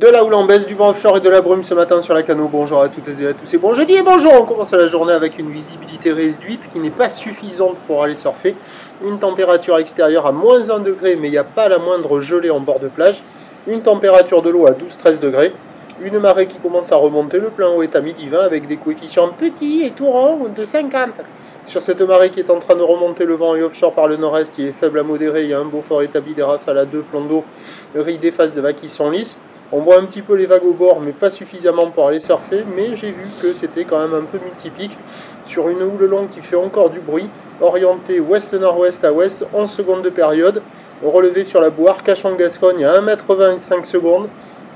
De la houle en baisse, du vent offshore et de la brume ce matin sur la Canot. Bonjour à toutes et à tous et bon jeudi et bonjour. On commence la journée avec une visibilité réduite qui n'est pas suffisante pour aller surfer. Une température extérieure à moins 1 degré, mais il n'y a pas la moindre gelée en bord de plage. Une température de l'eau à 12-13 degrés. Une marée qui commence à remonter, le plein eau est à midi 20 avec des coefficients petits et tout ronds de 50. Sur cette marée qui est en train de remonter, le vent est offshore par le nord-est, il est faible à modéré, il y a un beau fort établi, des rafales à 2 plans d'eau, riz des phases de vagues qui sont lisses. On voit un petit peu les vagues au bord, mais pas suffisamment pour aller surfer, mais j'ai vu que c'était quand même un peu multipique. Sur une houle longue qui fait encore du bruit, orientée ouest-nord-ouest à ouest, 11 secondes de période, relevé sur la boue Arcachon-Gascogne à 1,20 m et 5 secondes.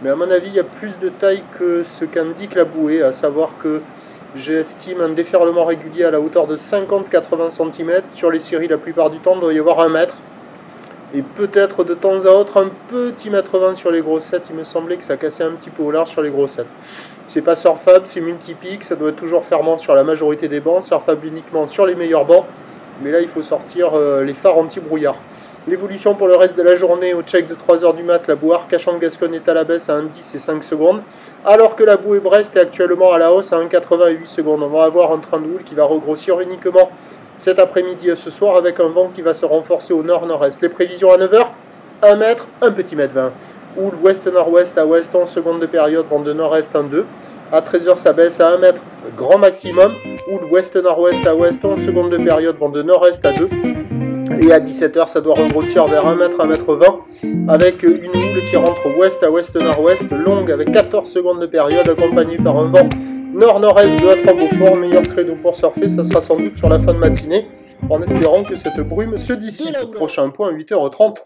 Mais à mon avis, il y a plus de taille que ce qu'indique la bouée, à savoir que j'estime un déferlement régulier à la hauteur de 50-80 cm. Sur les séries, la plupart du temps, il doit y avoir 1 mètre. Et peut-être de temps à autre, un petit mètre 20 sur les grossettes. Il me semblait que ça cassait un petit peu au large sur les grossettes. C'est pas surfable, c'est multipique, ça doit être toujours fermant sur la majorité des bancs, surfable uniquement sur les meilleurs bancs. Mais là, il faut sortir les phares anti-brouillard. L'évolution pour le reste de la journée, au check de 3 h du mat, la bouée Arcachon-Gascogne est à la baisse à 1,10 et 5 secondes, alors que la bouée Brest est actuellement à la hausse à 1,80 et 8 secondes. On va avoir un train de houle qui va regrossir uniquement cet après-midi et ce soir avec un vent qui va se renforcer au nord-nord-est. Les prévisions à 9 h, 1 mètre, un petit mètre 20. Houle ouest-nord-ouest à ouest, 11 secondes de période, vent de nord-est 1,2. À 13 h, ça baisse à 1 mètre, grand maximum. Houle ouest-nord-ouest à ouest, 11 secondes de période, vent de nord-est à 2. Et à 17 h, ça doit regrossir vers 1 mètre, 1 mètre 20, avec une houle qui rentre ouest à ouest-nord-ouest, longue avec 14 secondes de période, accompagnée par un vent nord-nord-est 2 à 3 Beaufort. Meilleur credo pour surfer, ça sera sans doute sur la fin de matinée, en espérant que cette brume se dissipe. Prochain point, 8 h 30.